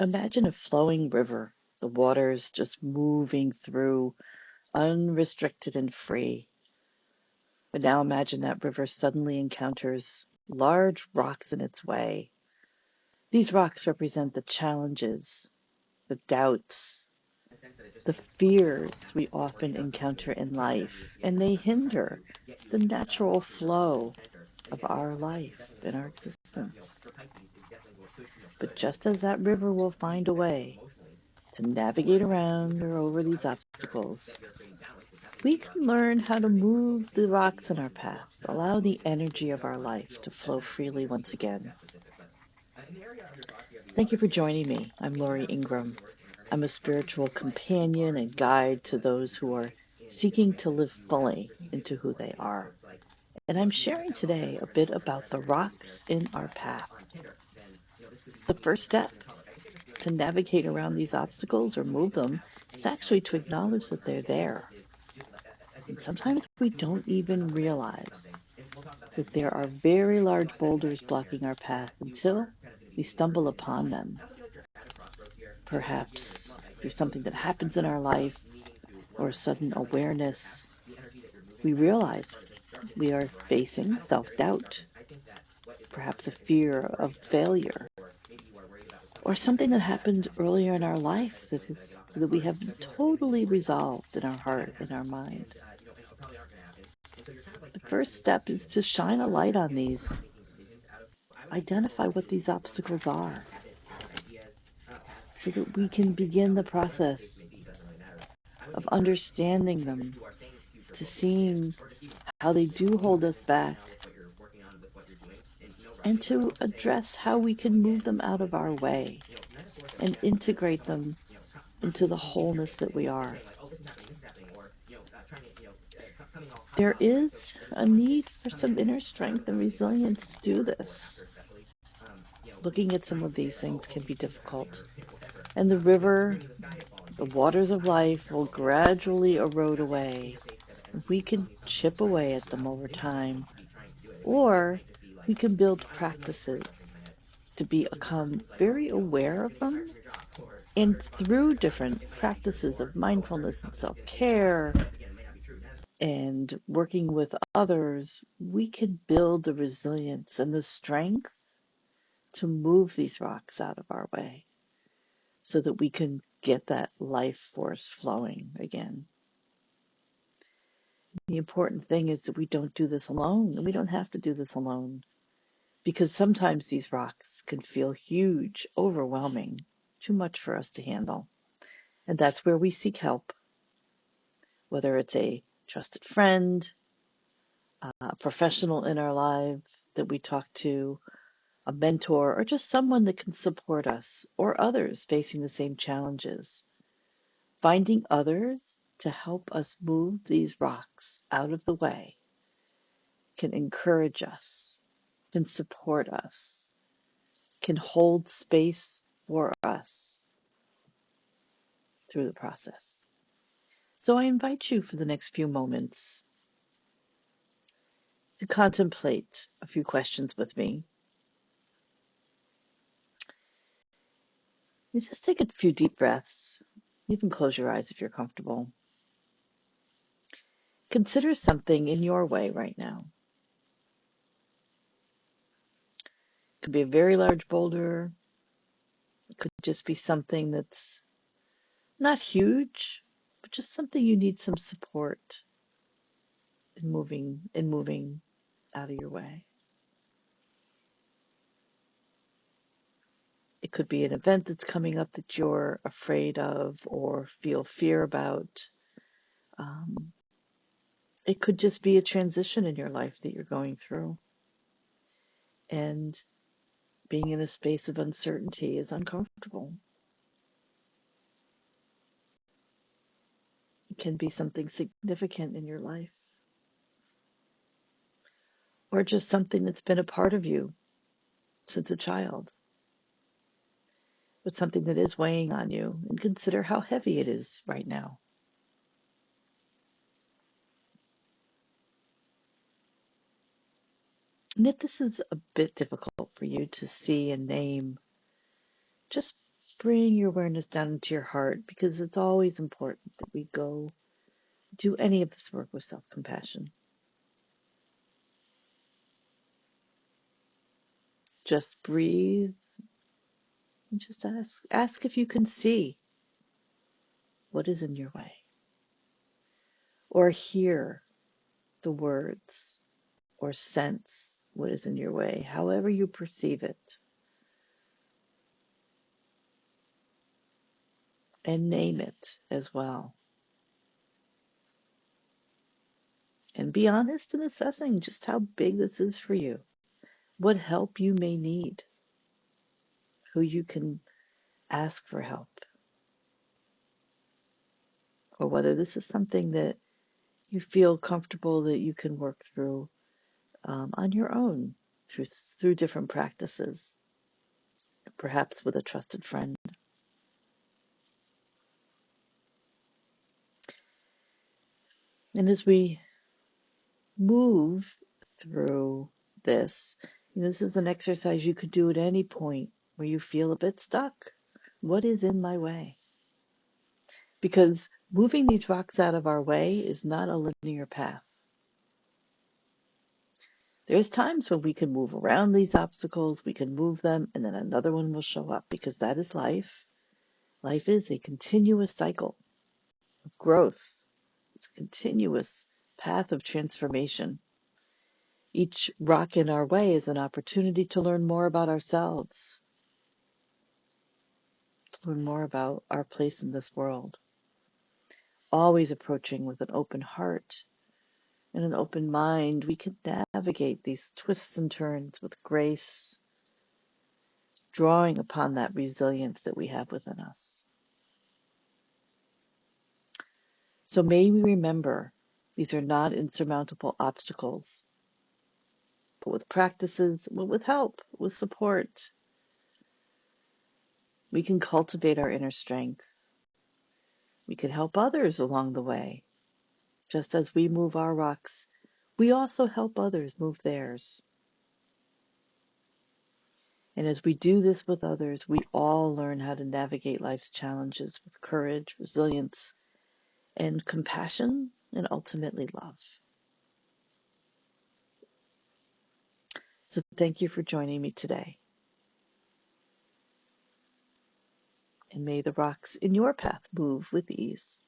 Imagine a flowing river, the waters just moving through, unrestricted and free. But now imagine that river suddenly encounters large rocks in its way. These rocks represent the challenges, the doubts, the fears we often encounter in life, and they hinder the natural flow of our life and our existence. But just as that river will find a way to navigate around or over these obstacles, we can learn how to move the rocks in our path, allow the energy of our life to flow freely once again. Thank you for joining me. I'm Lori Ingram. I'm a spiritual companion and guide to those who are seeking to live fully into who they are. And I'm sharing today a bit about the rocks in our path. The first step to navigate around these obstacles or move them is actually to acknowledge that they're there. And sometimes we don't even realize that there are very large boulders blocking our path until we stumble upon them. Perhaps through something that happens in our life or a sudden awareness, we realize we are facing self-doubt, perhaps a fear of failure, or something that happened earlier in our life that we haven't totally resolved in our heart, in our mind. The first step is to shine a light on these, identify what these obstacles are, so that we can begin the process of understanding them, to seeing how they do hold us back, and to address how we can move them out of our way and integrate them into the wholeness that we are. There is a need for some inner strength and resilience to do this. Looking at some of these things can be difficult, and the river, the waters of life will gradually erode away. We can chip away at them over time, or we can build practices to become very aware of them. And through different practices of mindfulness and self-care and working with others, we can build the resilience and the strength to move these rocks out of our way so that we can get that life force flowing again. The important thing is that we don't do this alone, and we don't have to do this alone, because sometimes these rocks can feel huge, overwhelming, too much for us to handle. And that's where we seek help, whether it's a trusted friend, a professional in our lives that we talk to, a mentor, or just someone that can support us, or others facing the same challenges. Finding others to help us move these rocks out of the way can encourage us, can support us, can hold space for us through the process. So I invite you for the next few moments to contemplate a few questions with me. You just take a few deep breaths. You can close your eyes if you're comfortable. Consider something in your way right now. It could be a very large boulder. It could just be something that's not huge, but just something you need some support in moving out of your way. It could be an event that's coming up that you're afraid of or feel fear about. Um, it could just be a transition in your life that you're going through. And being in a space of uncertainty is uncomfortable. It can be something significant in your life, or just something that's been a part of you since a child, but something that is weighing on you, and consider how heavy it is right now. And if this is a bit difficult for you to see and name, just bring your awareness down into your heart, because it's always important that we go do any of this work with self-compassion. Just breathe and just ask if you can see what is in your way, or hear the words, or sense what is in your way, however you perceive it, and name it as well. And be honest in assessing just how big this is for you, what help you may need, who you can ask for help, or whether this is something that you feel comfortable that you can work through on your own through different practices, perhaps with a trusted friend. And as we move through this, this is an exercise you could do at any point where you feel a bit stuck. What is in my way? Because moving these rocks out of our way is not a linear path. There's times when we can move around these obstacles, we can move them, and then another one will show up, because that is life. Life is a continuous cycle of growth. It's a continuous path of transformation. Each rock in our way is an opportunity to learn more about ourselves, to learn more about our place in this world. Always approaching with an open heart and an open mind, we can navigate these twists and turns with grace, drawing upon that resilience that we have within us. So may we remember, these are not insurmountable obstacles, but with practices, with help, with support, we can cultivate our inner strength. We can help others along the way. Just as we move our rocks, we also help others move theirs. And as we do this with others, we all learn how to navigate life's challenges with courage, resilience, and compassion, and ultimately love. So thank you for joining me today. And may the rocks in your path move with ease.